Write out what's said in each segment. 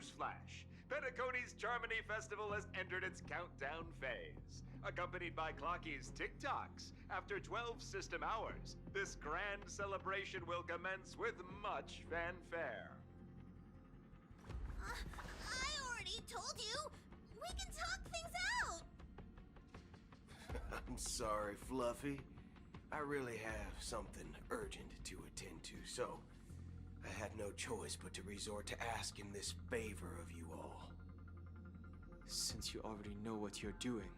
Newsflash! Penacony's Charmony Festival has entered its countdown phase. Accompanied by Clocky's TikToks, after 12 system hours, this grand celebration will commence with much fanfare. I already told you! We can talk things out! I'm sorry, Fluffy. I really have something urgent to attend to, so I had no choice but to resort to asking this favor of you all. Since you already know what you're doing,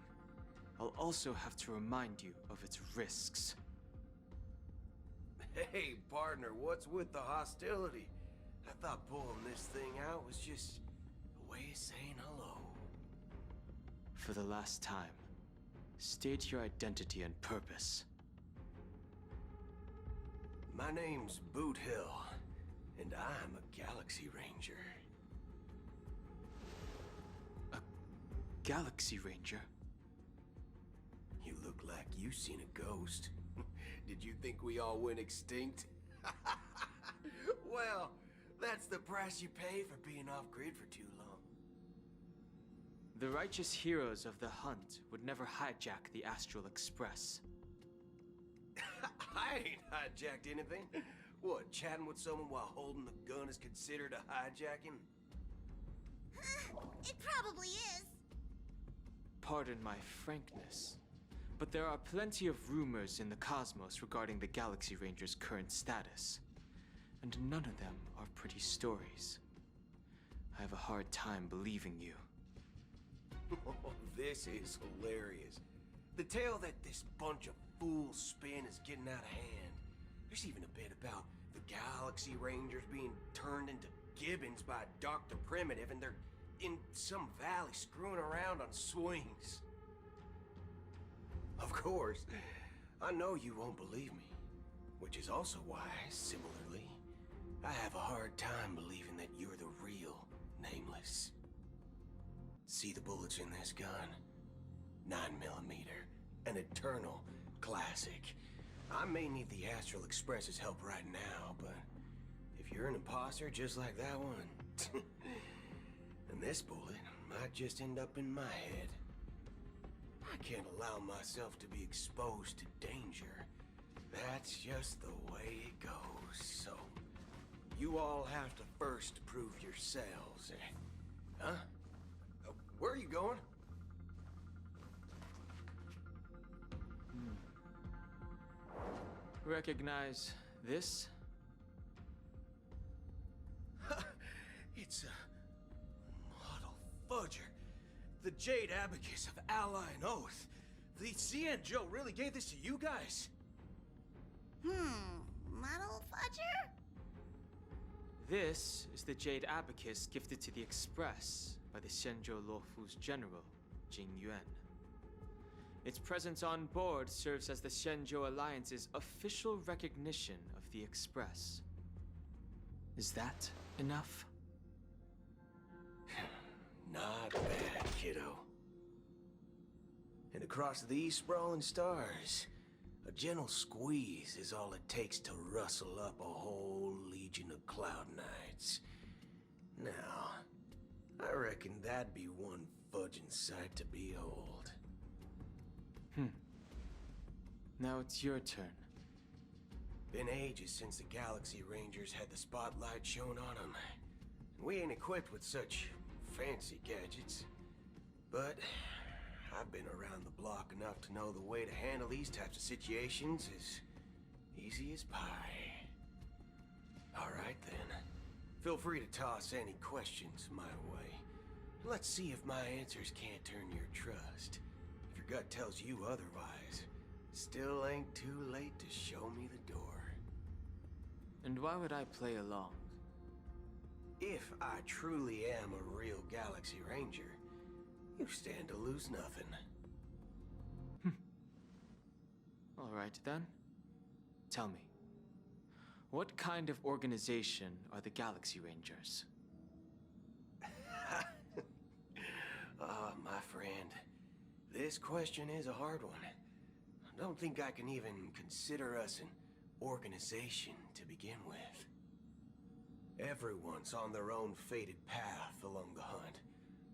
I'll also have to remind you of its risks. Hey, partner, what's with the hostility? I thought pulling this thing out was just a way of saying hello. For the last time, state your identity and purpose. My name's Boot Hill, and I'm a Galaxy Ranger. A Galaxy Ranger? You look like you seen a ghost. Did you think we all went extinct? Well, that's the price you pay for being off-grid for too long. The righteous heroes of the hunt would never hijack the Astral Express. I ain't hijacked anything. What, chatting with someone while holding the gun is considered a hijacking? It probably is. Pardon my frankness, but there are plenty of rumors in the cosmos regarding the Galaxy Ranger's current status, and none of them are pretty stories. I have a hard time believing you. Oh, this is hilarious. The tale that this bunch of fools spin is getting out of hand. There's even a bit about the Galaxy Rangers being turned into gibbons by Dr. Primitive, and they're in some valley screwing around on swings. Of course, I know you won't believe me, which is also why, similarly, I have a hard time believing that you're the real Nameless. See the bullets in this gun? 9mm, an eternal classic. I may need the Astral Express's help right now, but if you're an imposter just like that one, then this bullet might just end up in my head. I can't allow myself to be exposed to danger. That's just the way it goes, so you all have to first prove yourselves. Huh? Where are you going? Recognize this? It's a model fudger. The Jade Abacus of Ally and Oath. The CN Joe really gave this to you guys? Model fudger? This is the Jade Abacus gifted to the Express by the Shenzhou Luofu's general, Jing Yuan. Its presence on board serves as the Shenzhou Alliance's official recognition of the Express. Is that enough? Not bad, kiddo. And across these sprawling stars, a gentle squeeze is all it takes to rustle up a whole legion of Cloud Knights. Now, I reckon that'd be one fudging sight to behold. Now it's your turn. Been ages since the Galaxy Rangers had the spotlight shown on them. We ain't equipped with such fancy gadgets. But I've been around the block enough to know the way to handle these types of situations is easy as pie. Alright then. Feel free to toss any questions my way. Let's see if my answers can't turn your trust. If your gut tells you otherwise, still ain't too late to show me the door. And why would I play along? If I truly am a real Galaxy Ranger, you stand to lose nothing. Alright then. Tell me, what kind of organization are the Galaxy Rangers? My friend, this question is a hard one. I don't think I can even consider us an organization to begin with. Everyone's on their own fated path along the hunt,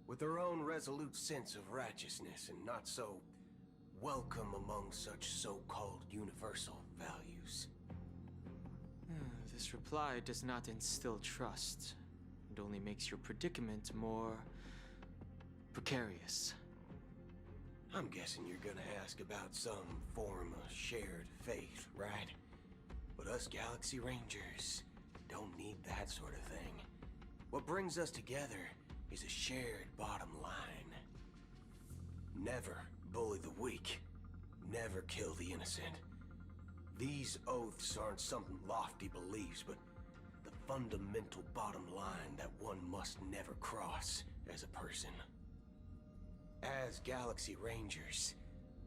with their own resolute sense of righteousness and not so welcome among such so-called universal values. This reply does not instill trust. It only makes your predicament more precarious. I'm guessing you're gonna ask about some form of shared faith, right? But us Galaxy Rangers don't need that sort of thing. What brings us together is a shared bottom line. Never bully the weak. Never kill the innocent. These oaths aren't some lofty beliefs, but the fundamental bottom line that one must never cross as a person. As Galaxy Rangers,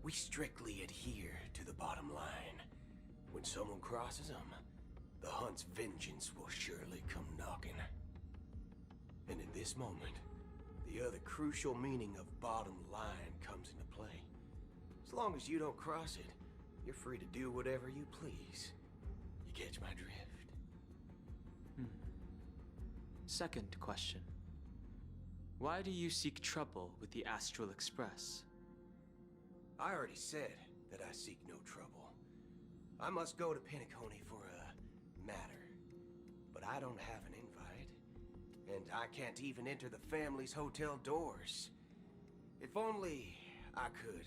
we strictly adhere to the bottom line. When someone crosses them, the hunt's vengeance will surely come knocking. And in this moment, the other crucial meaning of bottom line comes into play. As long as you don't cross it, you're free to do whatever you please. You catch my drift? Second question. Why do you seek trouble with the Astral Express? I already said that I seek no trouble. I must go to Penacony for a matter. But I don't have an invite. And I can't even enter the family's hotel doors. If only I could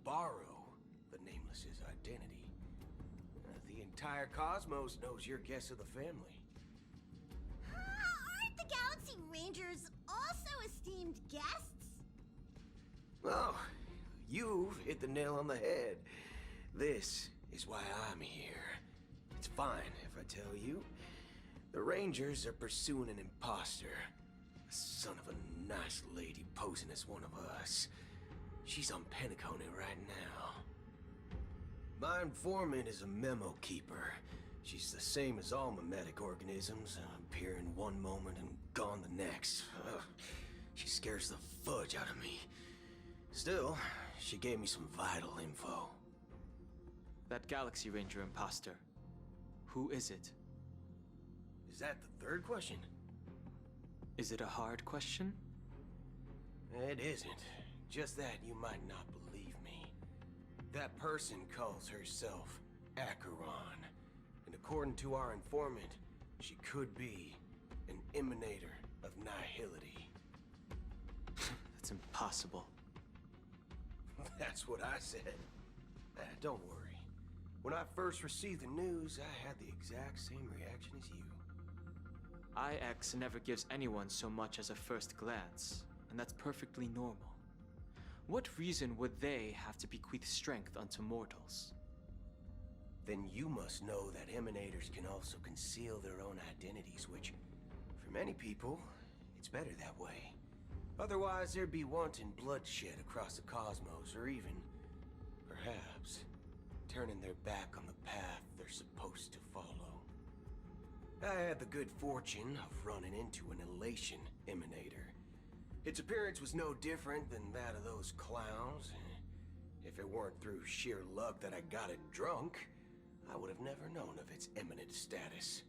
borrow the Nameless's identity. The entire cosmos knows you're guest of the family. Aren't the Galaxy Rangers also esteemed guests? Well, you've hit the nail on the head. This is why I'm here. It's fine if I tell you. The Rangers are pursuing an imposter. A son of a nice lady posing as one of us. She's on Penacony right now. My informant is a memo keeper. She's the same as all mimetic organisms, appearing one moment and gone the next. She scares the fudge out of me. Still, she gave me some vital info. That Galaxy Ranger imposter. Who is it? Is that the third question? Is it a hard question? It isn't. Just that you might not believe me. That person calls herself Acheron. And according to our informant, she could be an emanator of nihility. That's impossible. That's what I said. Don't worry. When I first received the news, I had the exact same reaction as you. IX never gives anyone so much as a first glance, and that's perfectly normal. What reason would they have to bequeath strength unto mortals? Then you must know that emanators can also conceal their own identities, which, for many people, it's better that way. Otherwise, there'd be wanton bloodshed across the cosmos, or even, perhaps, turning their back on the path they're supposed to follow. I had the good fortune of running into an elation emanator. Its appearance was no different than that of those clowns. If it weren't through sheer luck that I got it drunk, I would have never known of its eminent status.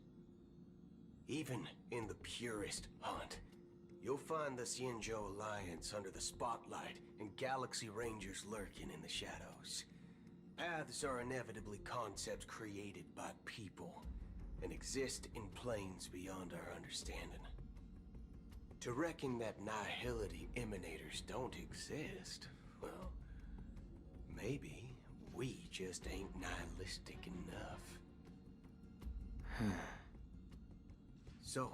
Even in the purest hunt, you'll find the Xianzhou Alliance under the spotlight and Galaxy Rangers lurking in the shadows. Paths are inevitably concepts created by people and exist in planes beyond our understanding. To reckon that nihility emanators don't exist, well, maybe we just ain't nihilistic enough. So,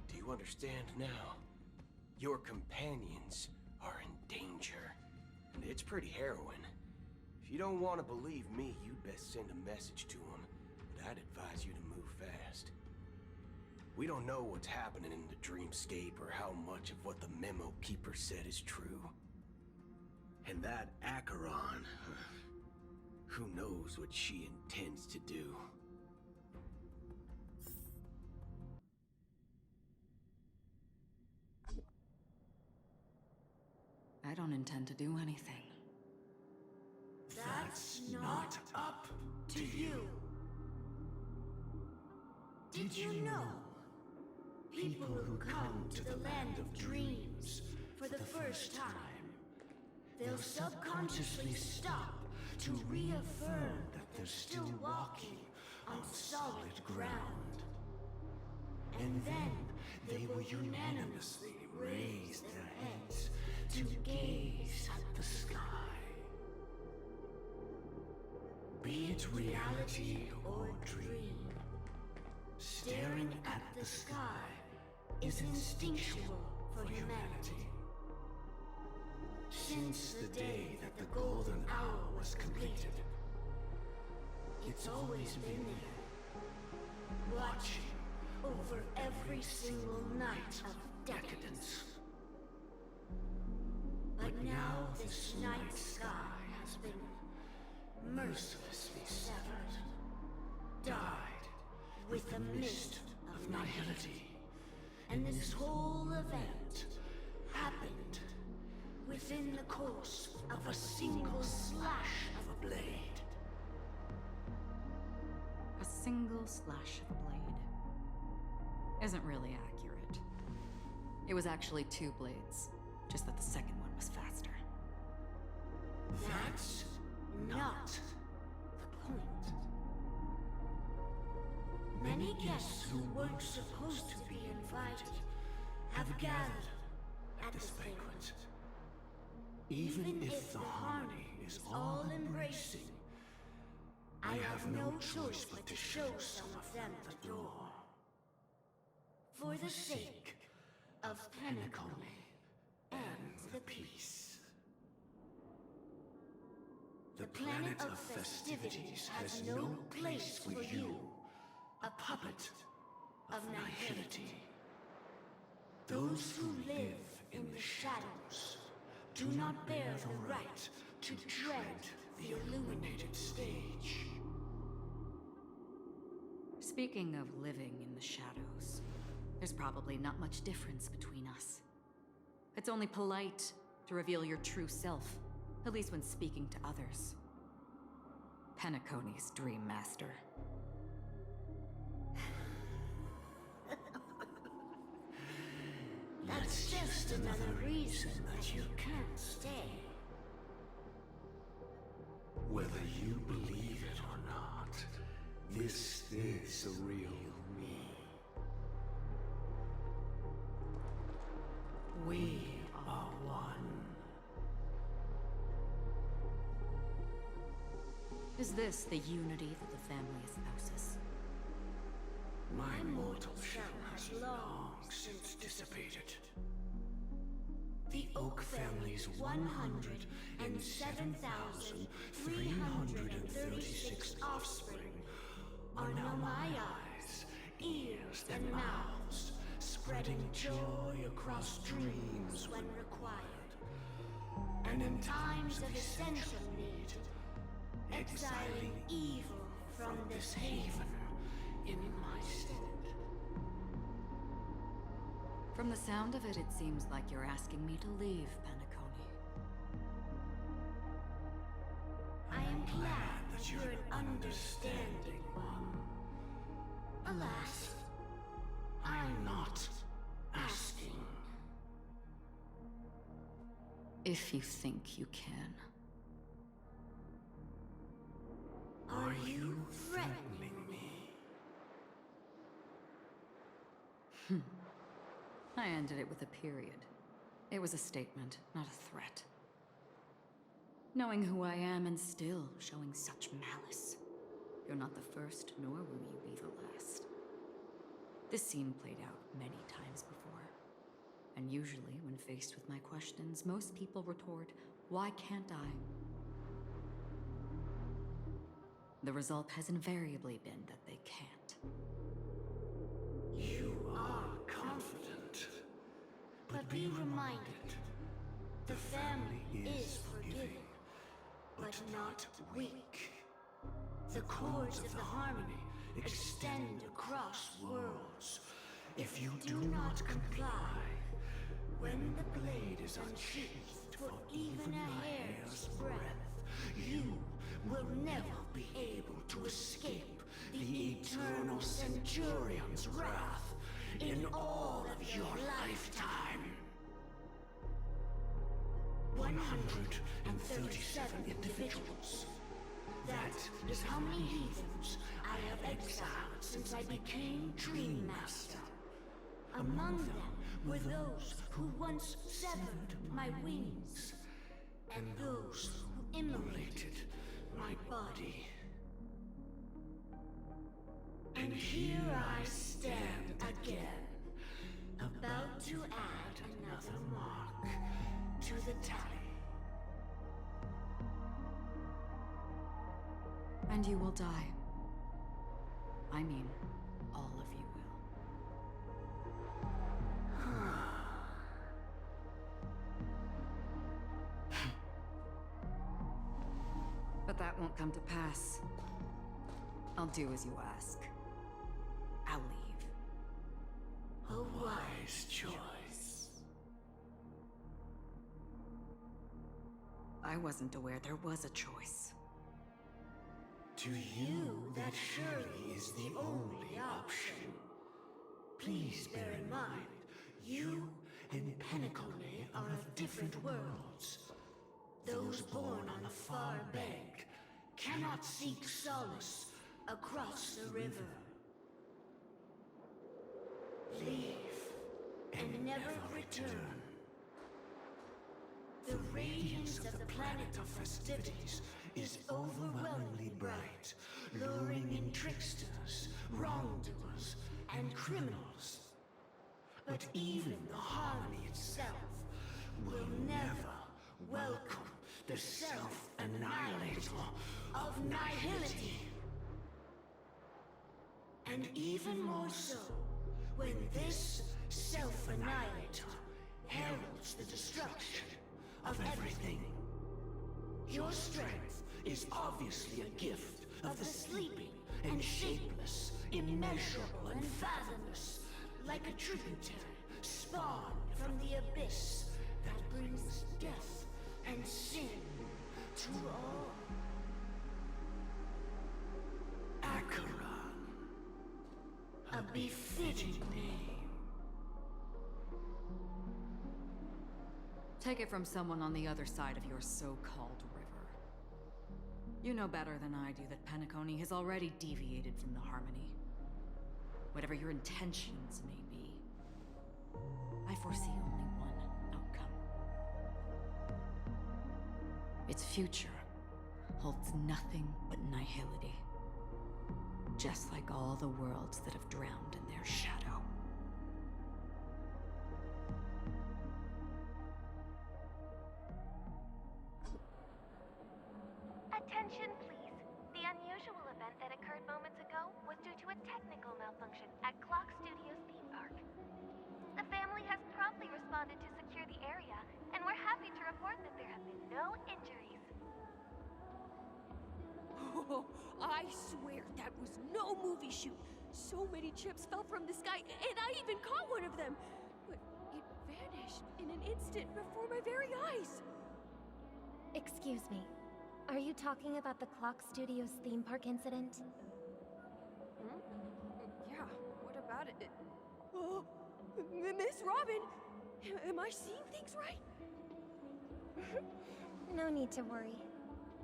do you understand now? Your companions are in danger, and it's pretty harrowing. If you don't want to believe me, you'd best send a message to them, but I'd advise you to move fast. We don't know what's happening in the dreamscape or how much of what the memo keeper said is true. And that Acheron, who knows what she intends to do? I don't intend to do anything. That's not up to you. Did you know People who come to the land of dreams for the first time, they'll subconsciously stop to reaffirm that they're still walking on solid ground. And then they will unanimously raise their heads to gaze at the sky. Be it reality or dream, staring at the sky is instinctual for humanity. Since the day that the golden hour was completed, it's always been there, watching over every single night of decadence. But now this night sky has been mercilessly severed, dyed with the mist of nihility. And this whole event happened within the course of a single slash of a blade. A single slash of a blade isn't really accurate. It was actually 2 blades, just that the second one was faster. That's not the point. Many guests who weren't supposed to be invited have gathered at this banquet. Even if the harmony is all embracing, I have no choice but to show some of them the door. For the sake of Penacony and the peace. The planet of festivities has no place for you, a puppet of nihility. Those who live in the shadows do not bear the right to tread the illuminated stage. Speaking of living in the shadows, there's probably not much difference between us. It's only polite to reveal your true self, at least when speaking to others. Penacony's Dream Master. That's just another reason that you can't stay. Whether you believe it or not, this is the real me. We are one. Is this the unity that the family espouses? My mortal shell has long since dissipated. The Oak family's 107,336 offspring are now my eyes, ears, and mouths, spreading joy across dreams when required, and in times of essential need, exiling evil from this haven in my stead. From the sound of it, it seems like you're asking me to leave Penacony. I am glad that you're an understanding one. Alas, I'm not asking. If you think you can. Are you threatening me? I ended it with a period. It was a statement, not a threat. Knowing who I am and still showing such malice. You're not the first, nor will you be the last. This scene played out many times before. And usually, when faced with my questions, most people retort, "Why can't I?" The result has invariably been that they can't. You are confident. But be reminded, the family is forgiving, but not weak. The cords of the harmony extend across worlds. If you do not comply, when the blade is unsheathed for even a hair's breadth, you will never be able to escape the eternal Centurion's wrath in all of your lifetime. 137 individuals. That is how many heathens I have exiled since I became Dream Master. Among them were those who once severed my wings, and those who immolated my body. And here I stand again, about to add another mark to the tally. And you will die. I mean, all of you will. But that won't come to pass. I'll do as you ask. I'll leave. A wise choice. I wasn't aware there was a choice. To you, that surely is the only option. Please bear in mind, you and Penacone are of different worlds. Those born on the far bank cannot seek solace across the river. Leave and never return. The radiance of the planet of festivities is overwhelmingly bright, luring in tricksters, wrongdoers, and criminals. But even the harmony itself will never welcome the self-annihilator of nihility. And even more so, when this self-annihilator heralds the destruction of everything. Your strength is obviously a gift of the sleeping and shapeless, immeasurable and fathomless, like a tributary spawned from the abyss that brings death and sin to all. Acheron, a befitting name. Take it from someone on the other side of your so-called river. You know better than I do that Penacone has already deviated from the harmony. Whatever your intentions may be, I foresee only one outcome. Its future holds nothing but nihility. Just like all the worlds that have drowned in their shadow. Attention, please. The unusual event that occurred moments ago was due to a technical malfunction at Clock Studios theme park. The family has promptly responded to secure the area, and we're happy to report that there have been no injuries. Oh, I swear that was no movie shoot. So many chips fell from the sky, and I even caught one of them. But it vanished in an instant before my very eyes. Excuse me. Are you talking about the Clock Studios theme park incident? Hmm? Yeah, what about it? Oh, Miss Robin! Am I seeing things right? No need to worry.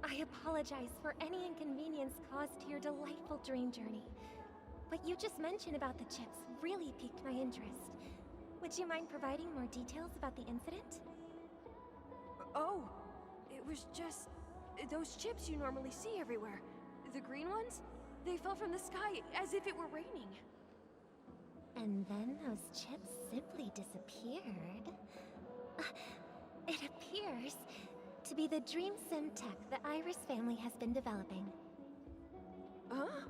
I apologize for any inconvenience caused to your delightful dream journey. What you just mentioned about the chips really piqued my interest. Would you mind providing more details about the incident? Oh, it was just those chips you normally see everywhere. The green ones? They fell from the sky as if it were raining. And then those chips simply disappeared. It appears to be the dream sim tech the Iris family has been developing. Huh?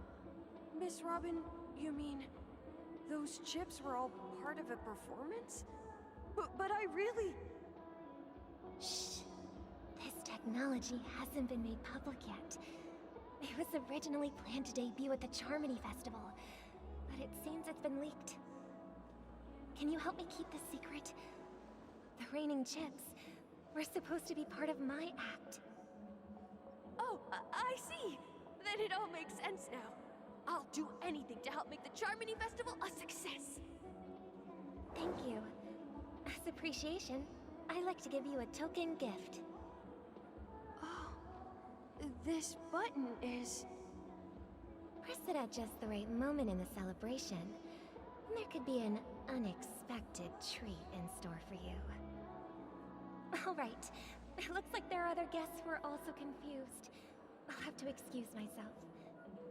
Miss Robin, you mean those chips were all part of a performance? But I really... Shh. This technology hasn't been made public yet. It was originally planned to debut at the Charmony Festival, but it seems it's been leaked. Can you help me keep this secret? The raining chips were supposed to be part of my act. Oh, I see. Then it all makes sense now. I'll do anything to help make the Charmony Festival a success. Thank you. As appreciation, I'd like to give you a token gift. Oh, this button is... Press it at just the right moment in the celebration, and there could be an unexpected treat in store for you. Alright, it looks like there are other guests who are also confused. I'll have to excuse myself.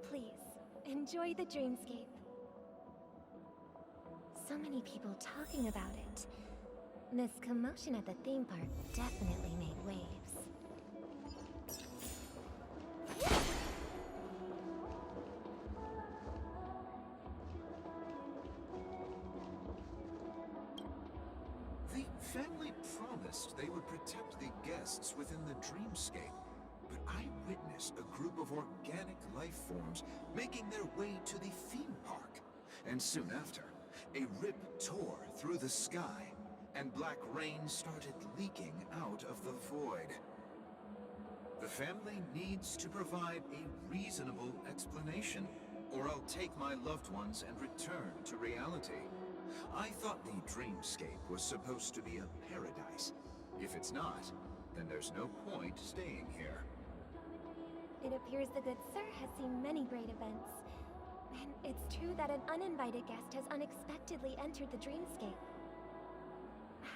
Please, enjoy the dreamscape. So many people talking about it. This commotion at the theme park definitely made waves. The family promised they would protect the guests within the dreamscape, but I witnessed a group of organic life forms making their way to the theme park. And soon after, a rip tore through the sky, and black rain started leaking out of the void. The family needs to provide a reasonable explanation, or I'll take my loved ones and return to reality. I thought the dreamscape was supposed to be a paradise. If it's not, then there's no point staying here. It appears the good sir has seen many great events. And it's true that an uninvited guest has unexpectedly entered the dreamscape.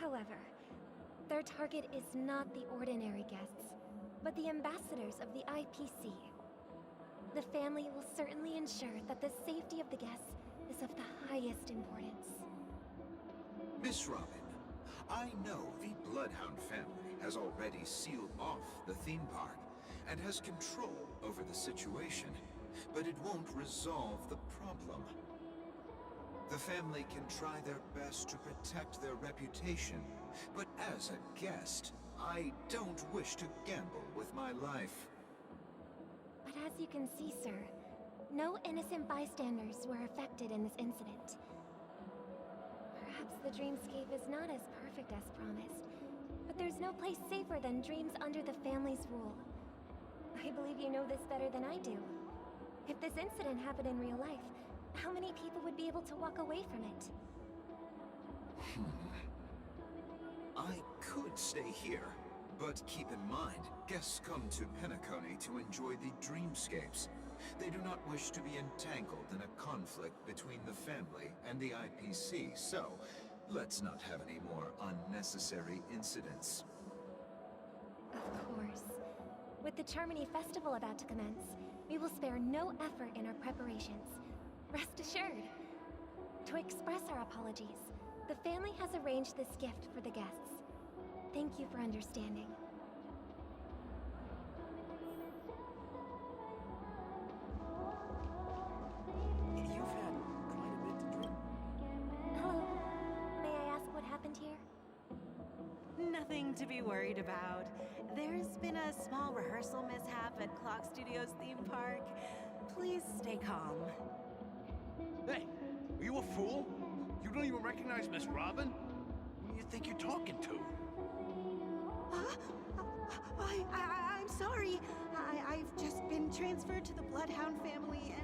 However, their target is not the ordinary guests, but the ambassadors of the IPC. The family will certainly ensure that the safety of the guests is of the highest importance. Miss Robin, I know the Bloodhound family has already sealed off the theme park and has control over the situation, but it won't resolve the problem. The family can try their best to protect their reputation, but as a guest, I don't wish to gamble with my life. But as you can see, sir, no innocent bystanders were affected in this incident. Perhaps the dreamscape is not as perfect as promised, but there's no place safer than dreams under the family's rule. I believe you know this better than I do. If this incident happened in real life, how many people would be able to walk away from it? I could stay here, but keep in mind, guests come to Penacony to enjoy the dreamscapes. They do not wish to be entangled in a conflict between the family and the IPC, so let's not have any more unnecessary incidents. Of course. With the Charmony Festival about to commence, we will spare no effort in our preparations. Rest assured. To express our apologies, the family has arranged this gift for the guests. Thank you for understanding. You've had quite a bit to drink. Hello. May I ask what happened here? Nothing to be worried about. There's been a small rehearsal mishap at Clock Studios theme park. Please stay calm. Hey, are you a fool? You don't even recognize Miss Robin? Who do you think you're talking to? I'm sorry. I've just been transferred to the Bloodhound family,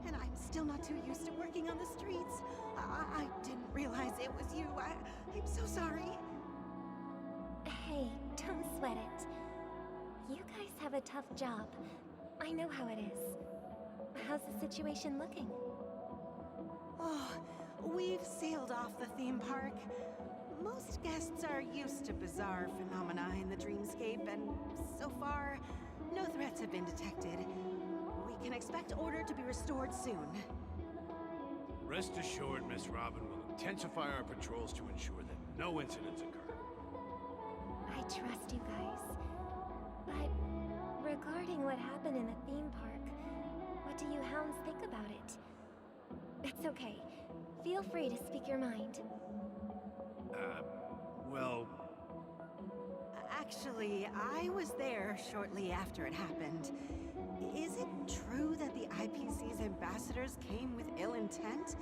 and I'm still not too used to working on the streets. I didn't realize it was you. I'm so sorry. Hey, don't sweat it. You guys have a tough job. I know how it is. How's the situation looking? Oh, we've sealed off the theme park. Most guests are used to bizarre phenomena in the dreamscape, and so far, no threats have been detected. We can expect order to be restored soon. Rest assured, Miss Robin will intensify our patrols to ensure that no incidents occur. I trust you guys. But regarding what happened in the theme park, what do you hounds think about it? It's okay. Feel free to speak your mind. Well... Actually, I was there shortly after it happened. Is it true that the IPC's ambassadors came with ill intent?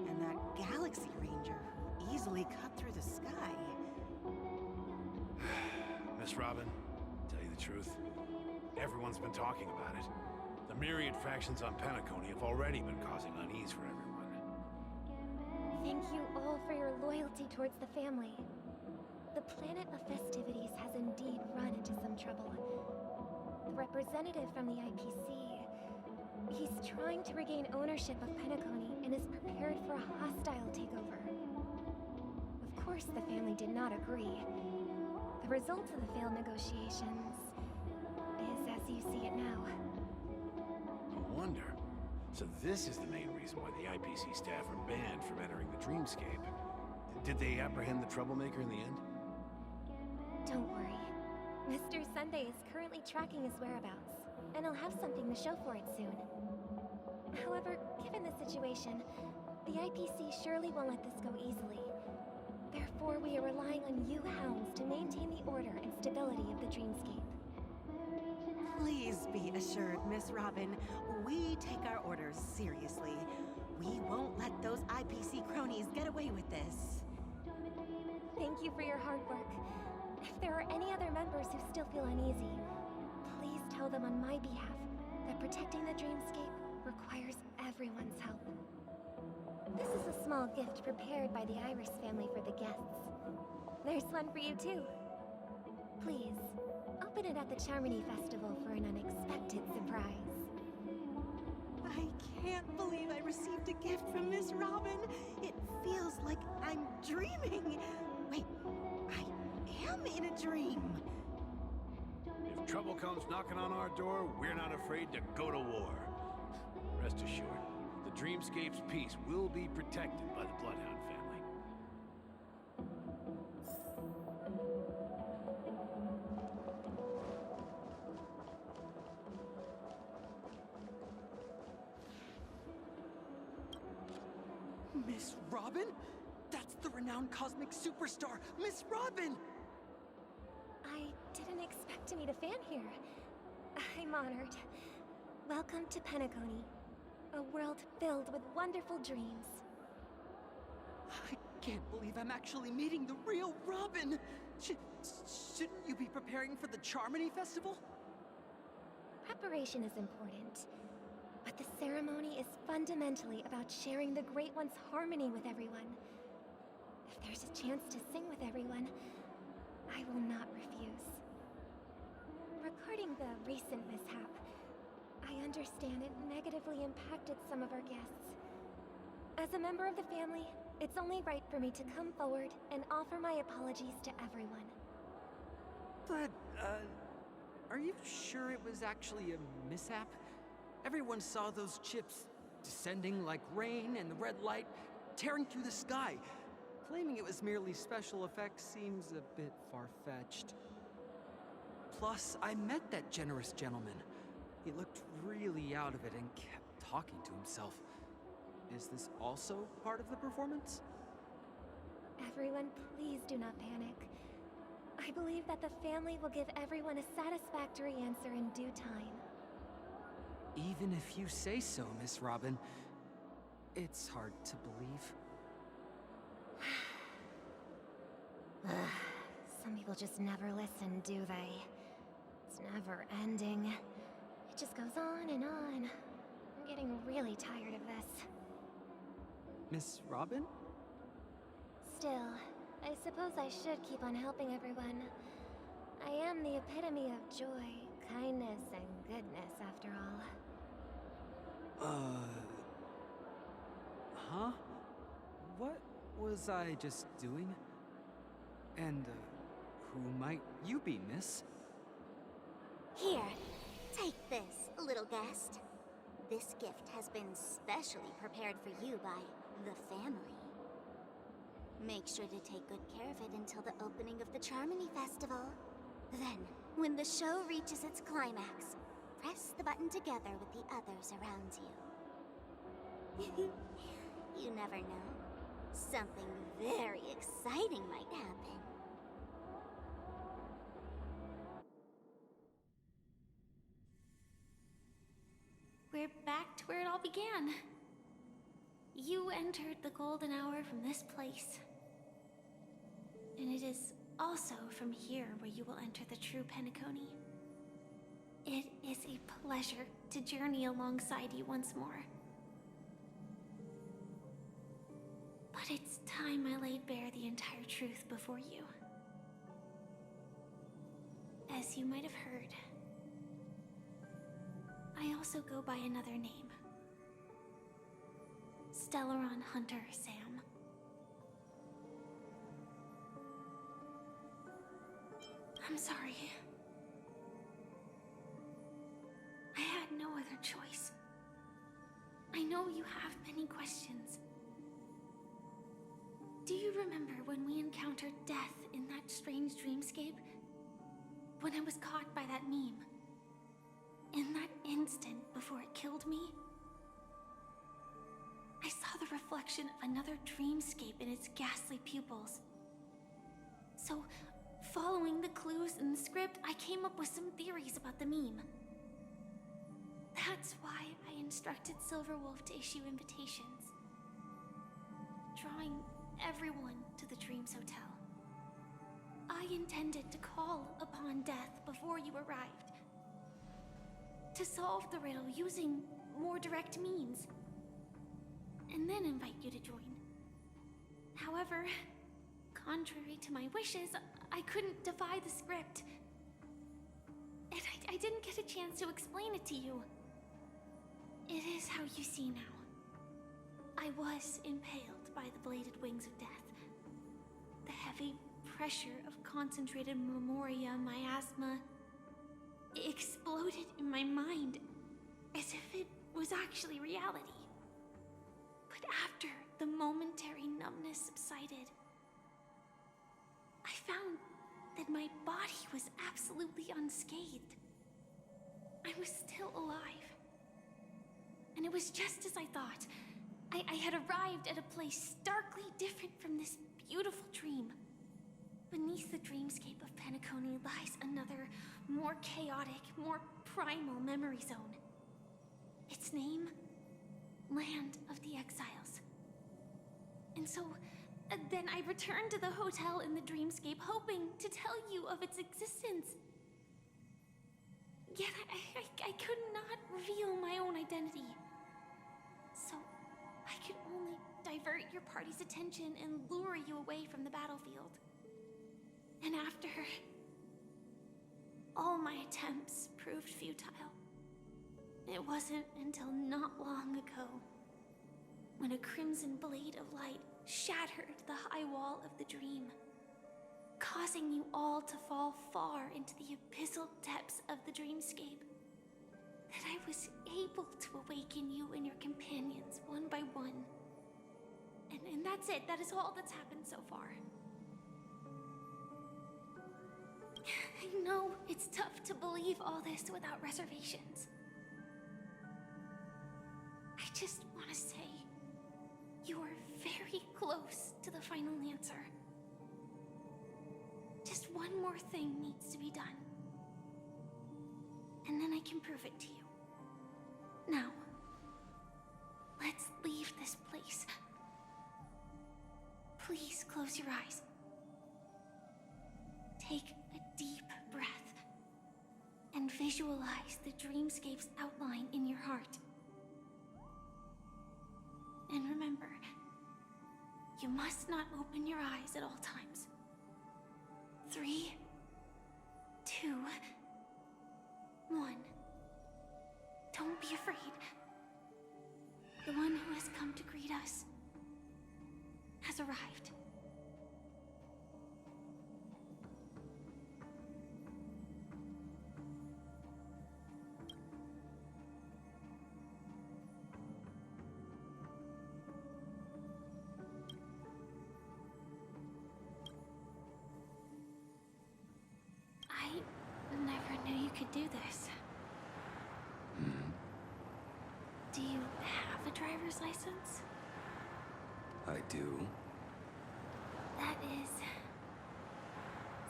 And that Galaxy Ranger who easily cut through the sky? Miss Robin, to tell you the truth, everyone's been talking about it. The myriad factions on Penacony have already been causing unease for everyone. Thank you all for your loyalty towards the family. The planet of festivities has indeed run into some trouble. The representative from the IPC, he's trying to regain ownership of Penacony and is prepared for a hostile takeover. Of course, the family did not agree. The result of the failed negotiations is as you see it now. No wonder. So this is the main reason why the IPC staff are banned from entering the dreamscape. Did they apprehend the troublemaker in the end? Don't worry. Mr. Sunday is currently tracking his whereabouts, and he'll have something to show for it soon. However, given the situation, the IPC surely won't let this go easily. Therefore, we are relying on you hounds to maintain the order and stability of the dreamscape. Please be assured, Miss Robin, we take our orders seriously. We won't let those IPC cronies get away with this. Thank you for your hard work. If there are any other members who still feel uneasy, please tell them on my behalf that protecting the dreamscape requires everyone's help. This is a small gift prepared by the Iris family for the guests. There's one for you too. Please, open it at the Charmony Festival for an unexpected surprise. I can't believe I received a gift from Miss Robin. It feels like I'm dreaming. Wait, I am in a dream. If trouble comes knocking on our door, we're not afraid to go to war. Rest assured, the dreamscape's peace will be protected by the Bloodhound family. Miss Robin? That's the renowned cosmic superstar, Miss Robin! I didn't expect to meet a fan here. I'm honored. Welcome to Penacony, a world filled with wonderful dreams. I can't believe I'm actually meeting the real Robin! Shouldn't you be preparing for the Charmony Festival? Preparation is important, but the ceremony is fundamentally about sharing the Great One's harmony with everyone. If there's a chance to sing with everyone, I will not refuse. Regarding the recent mishap, I understand it negatively impacted some of our guests. As a member of the family, it's only right for me to come forward and offer my apologies to everyone. But, are you sure it was actually a mishap? Everyone saw those chips descending like rain and the red light tearing through the sky. Claiming it was merely special effects seems a bit far-fetched. Plus, I met that generous gentleman. He looked really out of it and kept talking to himself. Is this also part of the performance? Everyone, please do not panic. I believe that the family will give everyone a satisfactory answer in due time. Even if you say so, Miss Robin, it's hard to believe. Some people just never listen, do they? It's never ending. It just goes on and on. I'm getting really tired of this. Miss Robin? Still, I suppose I should keep on helping everyone. I am the epitome of joy, kindness, and goodness, after all. Huh? What was I just doing? And, who might you be, miss? Here, take this, little guest. This gift has been specially prepared for you by the family. Make sure to take good care of it until the opening of the Charmony Festival. Then, when the show reaches its climax, press the button together with the others around you. You never know. Something very exciting might happen. We're back to where it all began. You entered the golden hour from this place. And it is also from here where you will enter the true Penacony. It is a pleasure to journey alongside you once more. But But it's time I laid bare the entire truth before you. As you might have heard, I also go by another name. Stellaron Hunter Sam. I'm sorry. I had no other choice. I know you have many questions. Do you remember when we encountered death in that strange dreamscape? When I was caught by that meme? In that instant before it killed me? I saw the reflection of another dreamscape in its ghastly pupils. So, following the clues in the script, I came up with some theories about the meme. That's why I instructed Silverwolf to issue invitations, drawing everyone to the Dreams Hotel. I intended to call upon death before you arrived, to solve the riddle using more direct means, and then invite you to join. However, contrary to my wishes, I couldn't defy the script. And I didn't get a chance to explain it to you. It is how you see now. I was impaled by the bladed wings of death. The heavy pressure of concentrated memoria miasma exploded in my mind as if it was actually reality. But after the momentary numbness subsided, I found that my body was absolutely unscathed. I was still alive. And it was just as I thought. I had arrived at a place starkly different from this beautiful dream. Beneath the dreamscape of Penacony lies another, more chaotic, more primal memory zone. Its name? Land of the Exiles. And so, then I returned to the hotel in the dreamscape, hoping to tell you of its existence. Yet I could not reveal my own identity. So, I could only divert your party's attention and lure you away from the battlefield. And after all my attempts proved futile, it wasn't until not long ago when a crimson blade of light shattered the high wall of the dream, causing you all to fall far into the abyssal depths of the dreamscape, that I was able to awaken you and your companions one by one. And that's it. That is all that's happened so far. I know it's tough to believe all this without reservations. I just want to say, you are very close to the final answer. Just one more thing needs to be done. And then I can prove it to you. Now, let's leave this place. Please close your eyes. Take a deep breath and visualize the dreamscape's outline in your heart. And remember, you must not open your eyes at all times. 3, 2, 1. Don't be afraid. The one who has come to greet us has arrived. I never knew you could do this. Do you have a driver's license? I do. That is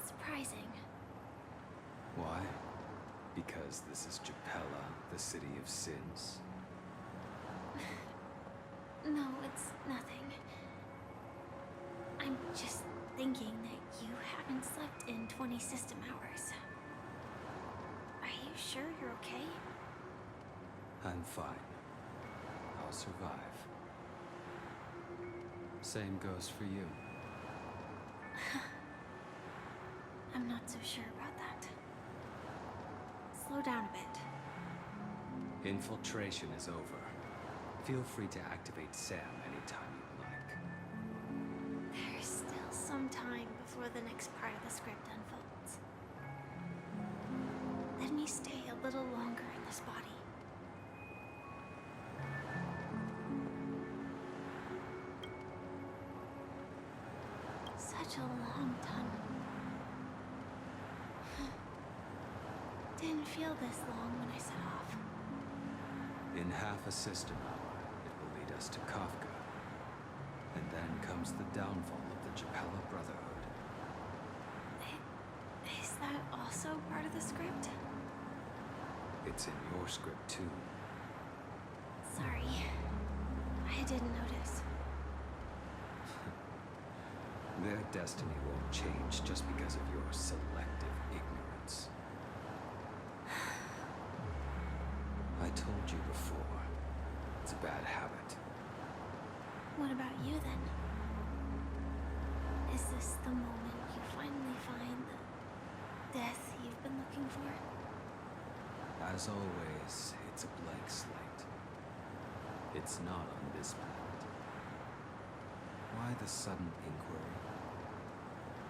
surprising. Why? Because this is Japella, the city of sins? No, it's nothing. I'm just thinking that you haven't slept in 20 system hours. Are you sure you're okay? I'm fine. I'll survive. Same goes for you. I'm not so sure about that. Slow down a bit. Infiltration is over. Feel free to activate Sam anytime you'd like. There's still some time before the next part of the script unfolds. Let me stay a little longer in this body. Such a long tunnel. Didn't feel this long when I set off. In half a system hour, it will lead us to Kafka. And then comes the downfall of the Japella Brotherhood. Is that also part of the script? It's in your script too. Sorry. I didn't notice. Their destiny won't change just because of your selective ignorance. I told you before, it's a bad habit. What about you then? Is this the moment you finally find the death you've been looking for? As always, it's a blank slate. It's not on this planet. Why the sudden inquiry?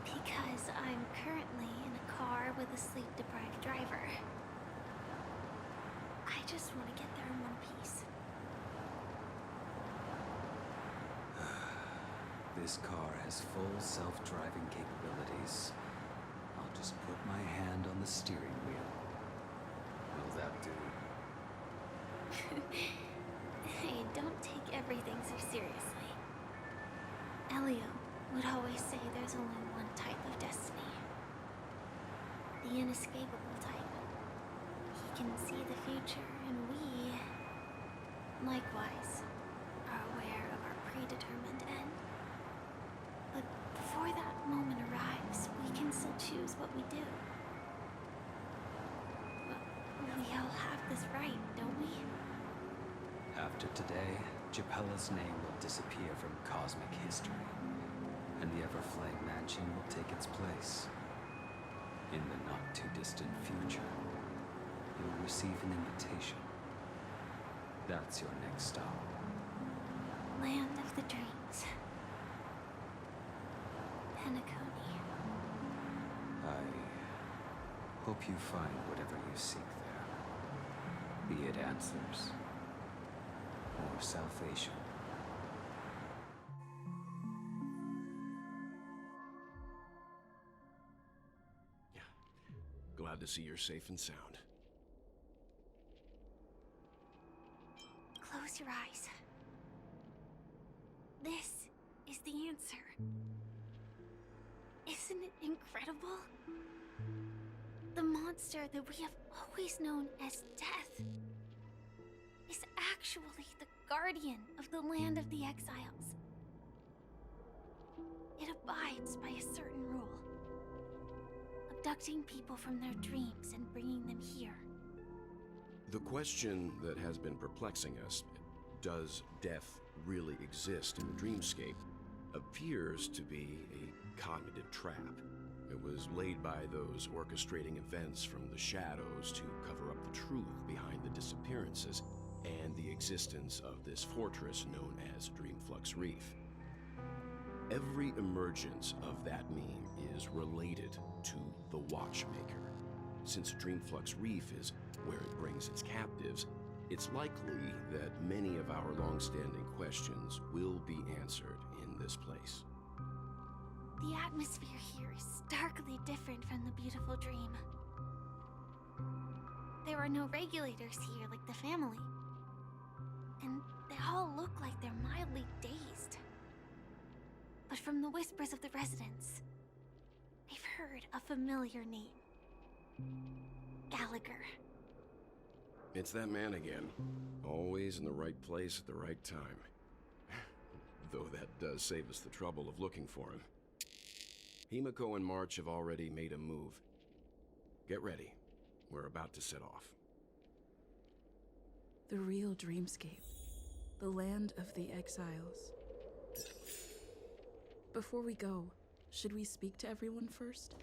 Because I'm currently in a car with a sleep-deprived driver. I just want to get there in one piece. This car has full self-driving capabilities. I'll just put my hand on the steering wheel. Will that do? Hey, don't take everything so seriously. Elio would always say there's only one type of destiny. The inescapable type. He can see the future, and we, likewise, are aware of our predetermined end. But before that moment arrives, we can still choose what we do. But we all have this right, don't we? After today, Japella's name will disappear from cosmic history, and the Everflame Mansion will take its place. In the not-too-distant future, you'll receive an invitation. That's your next stop. Land of the Dreams. Penacony. I hope you find whatever you seek there. Be it answers or salvation. Glad to see you're safe and sound. Close your eyes. This is the answer. Isn't it incredible? The monster that we have always known as Death is actually the guardian of the land of the exiles. It abides by a certain rule. Abducting people from their dreams and bringing them here. The question that has been perplexing us, does death really exist in the dreamscape, appears to be a cognitive trap. It was laid by those orchestrating events from the shadows to cover up the truth behind the disappearances and the existence of this fortress known as Dreamflux Reef. Every emergence of that meme is related to the Watchmaker. Since Dreamflux Reef is where it brings its captives, it's likely that many of our long-standing questions will be answered in this place. The atmosphere here is starkly different from the beautiful dream. There are no regulators here like the family. And they all look like they're mildly dazed. But from the whispers of the residents, they've heard a familiar name. Gallagher. It's that man again. Always in the right place at the right time. Though that does save us the trouble of looking for him. Himiko and March have already made a move. Get ready. We're about to set off. The real dreamscape. The land of the exiles. Before we go, should we speak to everyone first?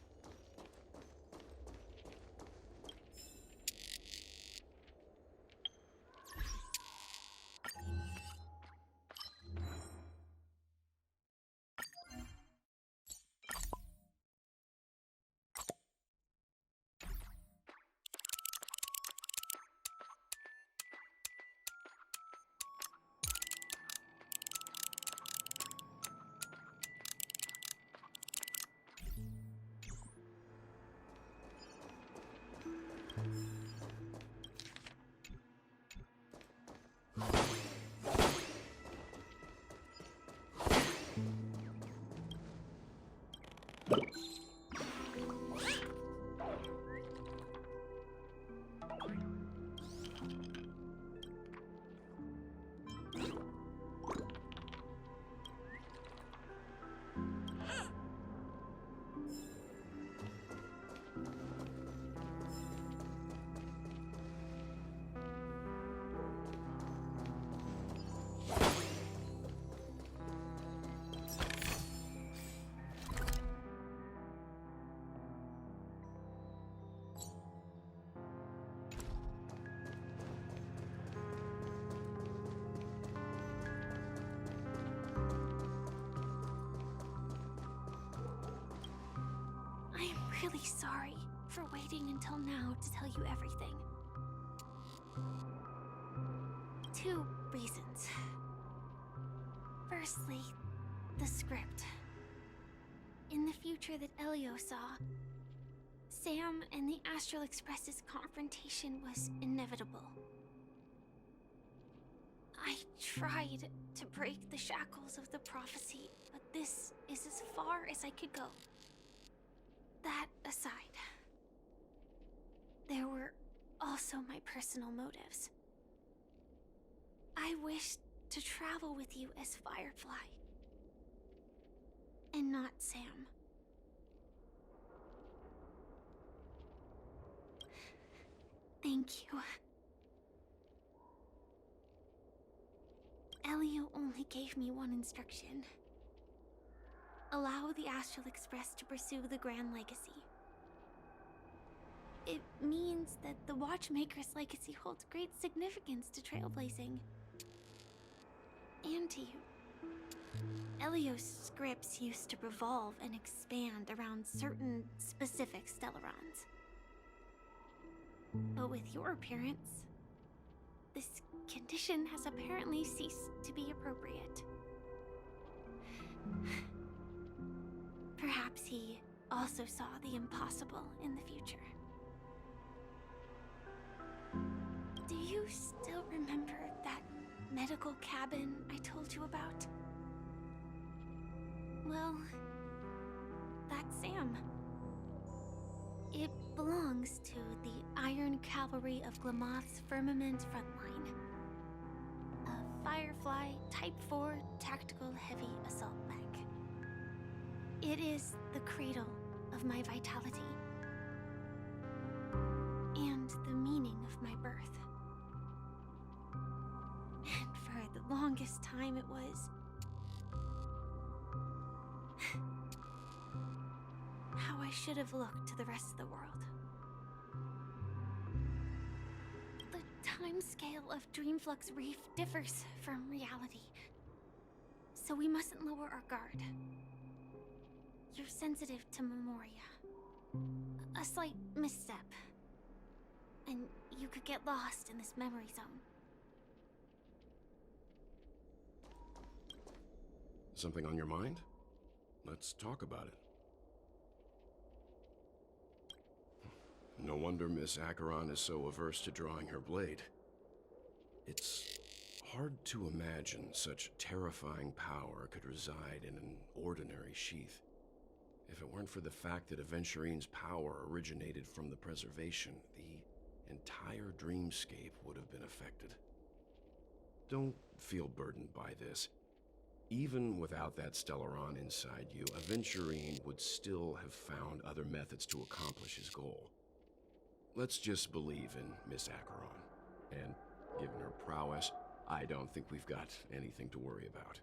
Really sorry for waiting until now to tell you everything. 2 reasons. Firstly, the script. In the future that Elio saw, Sam and the Astral Express's confrontation was inevitable. I tried to break the shackles of the prophecy, but this is as far as I could go. That aside, there were also my personal motives. I wished to travel with you as Firefly, and not Sam. Thank you. Elio only gave me one instruction. Allow the Astral Express to pursue the Grand Legacy. It means that the Watchmaker's legacy holds great significance to trailblazing. And to you. Elio's scripts used to revolve and expand around certain specific Stellarons. But with your appearance, this condition has apparently ceased to be appropriate. Perhaps he also saw the impossible in the future. Do you still remember that medical cabin I told you about? Well, that's Sam. It belongs to the Iron Cavalry of Glamoth's Firmament Frontline. A Firefly Type 4 Tactical Heavy Assault Mech. It is the cradle of my vitality. And the meaning of my birth. And for the longest time it was... how I should have looked to the rest of the world. The timescale of Dreamflux Reef differs from reality. So we mustn't lower our guard. You're sensitive to Memoria. A slight misstep, and you could get lost in this memory zone. Something on your mind? Let's talk about it. No wonder Miss Acheron is so averse to drawing her blade. It's hard to imagine such terrifying power could reside in an ordinary sheath. If it weren't for the fact that Aventurine's power originated from the preservation, the entire dreamscape would have been affected. Don't feel burdened by this. Even without that Stellaron inside you, Aventurine would still have found other methods to accomplish his goal. Let's just believe in Miss Acheron. And given her prowess, I don't think we've got anything to worry about.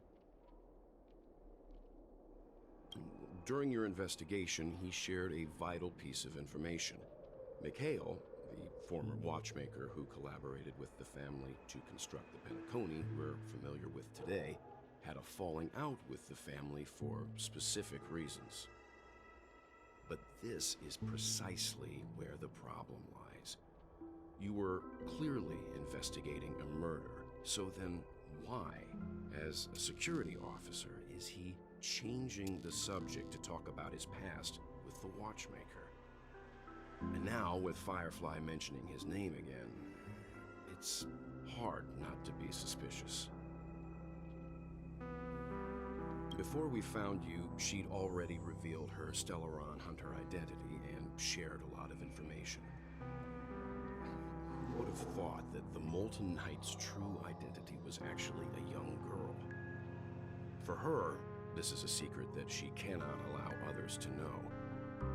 During your investigation, he shared a vital piece of information. Mikhail, the former watchmaker who collaborated with the family to construct the Penacony we're familiar with today, had a falling out with the family for specific reasons. But this is precisely where the problem lies. You were clearly investigating a murder, so then why, as a security officer, is he changing the subject to talk about his past with the watchmaker? And now, with Firefly mentioning his name again, it's hard not to be suspicious. Before we found you, she'd already revealed her Stellaron hunter identity and shared a lot of information. Who would have thought that the Molten Knight's true identity was actually a young girl? For her, this is a secret that she cannot allow others to know.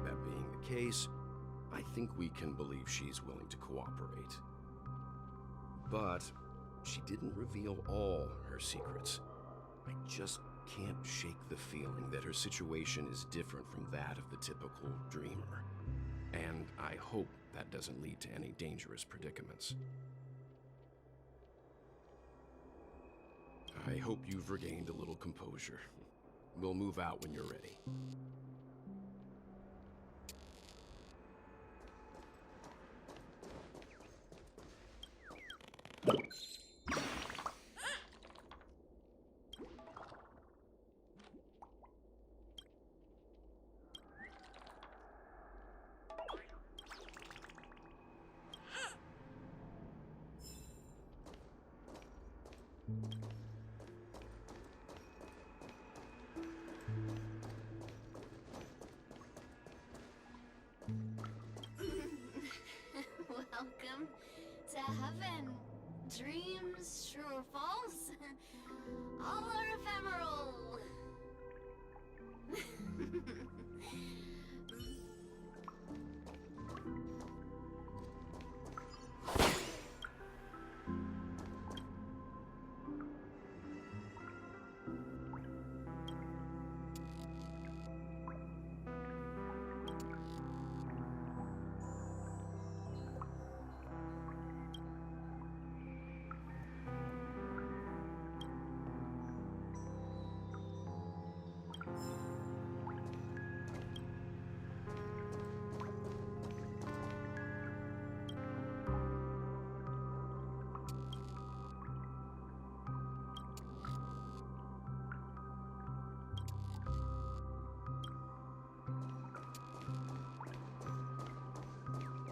That being the case, I think we can believe she's willing to cooperate. But she didn't reveal all her secrets. I just can't shake the feeling that her situation is different from that of the typical dreamer. And I hope that doesn't lead to any dangerous predicaments. I hope you've regained a little composure. We'll move out when you're ready. Welcome to heaven. Dreams, true or false, all are ephemeral.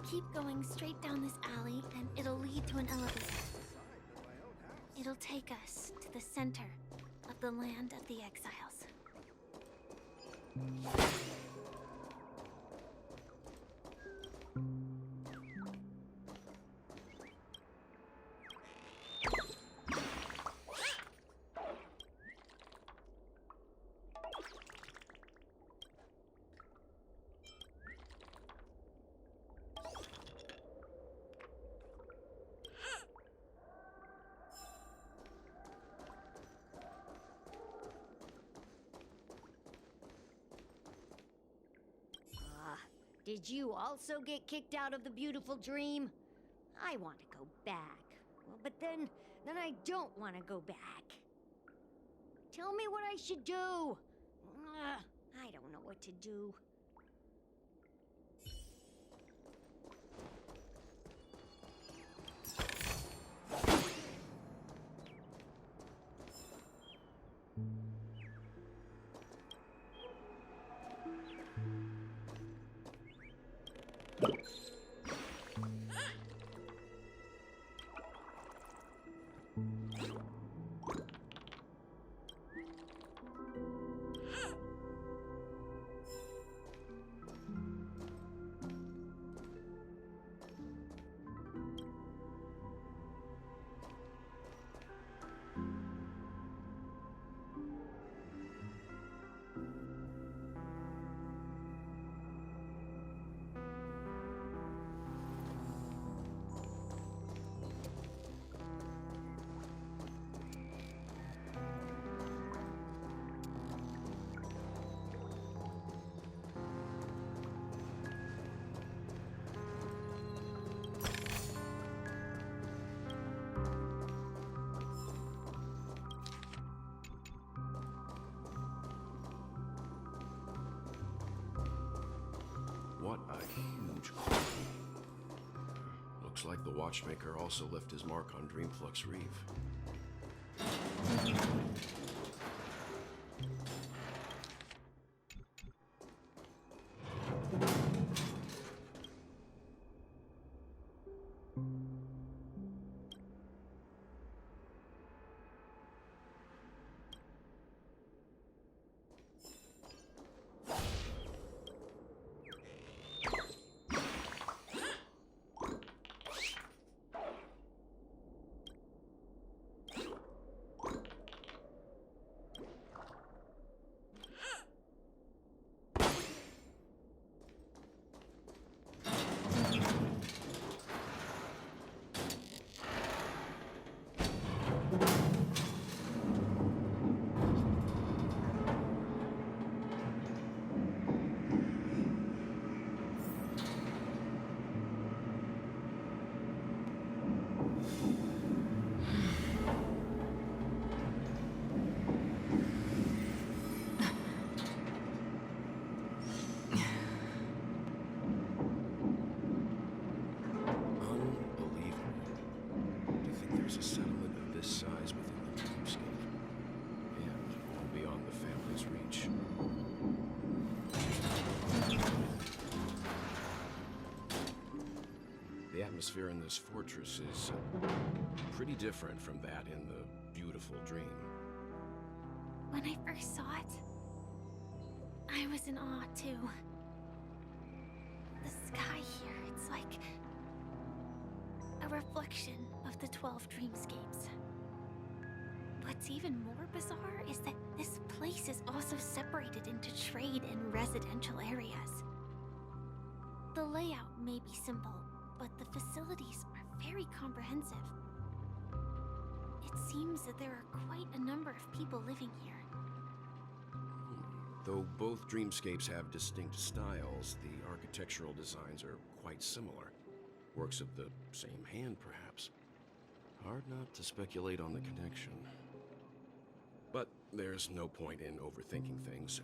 Keep going straight down this alley, and it'll lead to an elevator. It'll take us to the center of the land of the exiles. Did you also get kicked out of the beautiful dream? I want to go back. Well, but then I don't want to go back. Tell me what I should do. I don't know what to do. What a huge hole. Looks like the watchmaker also left his mark on Dreamflux Reef. The atmosphere in this fortress is pretty different from that in the beautiful dream. When I first saw it, I was in awe too. The sky here, it's like a reflection of the 12 dreamscapes. What's even more bizarre is that this place is also separated into trade and residential areas. The layout may be simple, but the facilities are very comprehensive. It seems that there are quite a number of people living here. Though both dreamscapes have distinct styles, the architectural designs are quite similar. Works of the same hand, perhaps. Hard not to speculate on the connection. But there's no point in overthinking things.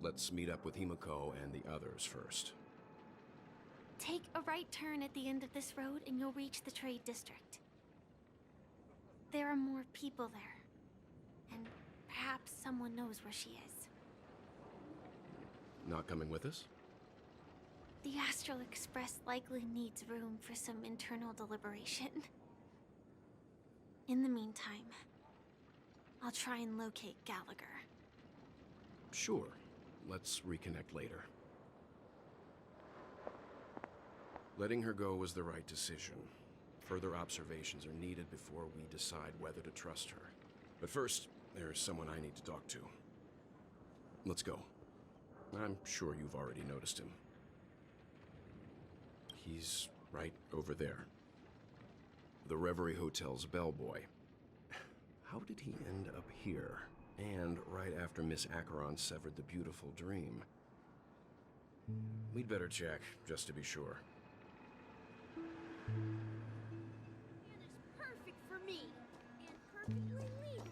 Let's meet up with Himiko and the others first. Take a right turn at the end of this road and you'll reach the trade district. There are more people there. And perhaps someone knows where she is. Not coming with us? The Astral Express likely needs room for some internal deliberation. In the meantime, I'll try and locate Gallagher. Sure. Let's reconnect later. Letting her go was the right decision. Further observations are needed before we decide whether to trust her. But first, there's someone I need to talk to. Let's go. I'm sure you've already noticed him. He's right over there. The Reverie Hotel's bellboy. How did he end up here? And right after Miss Acheron severed the beautiful dream. We'd better check, just to be sure. It's perfect for me, and perfectly legal.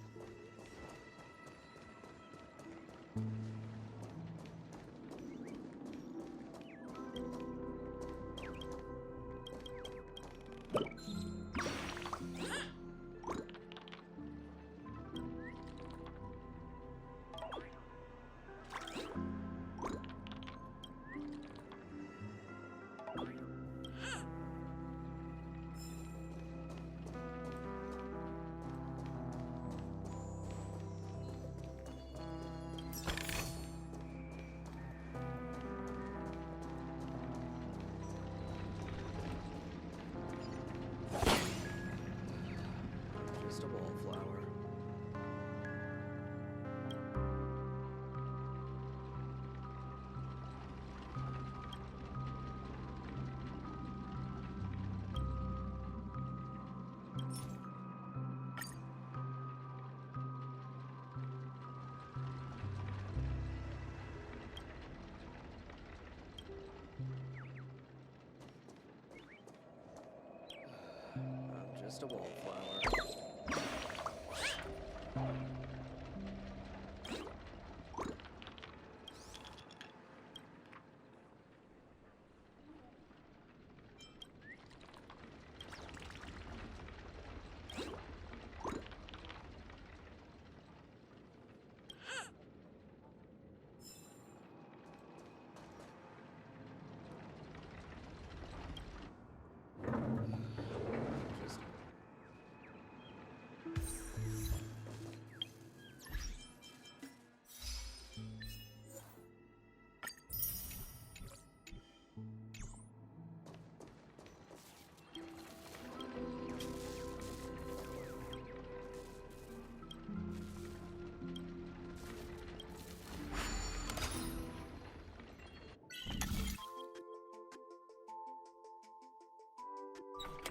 Just a wallflower. I'm just a wallflower. you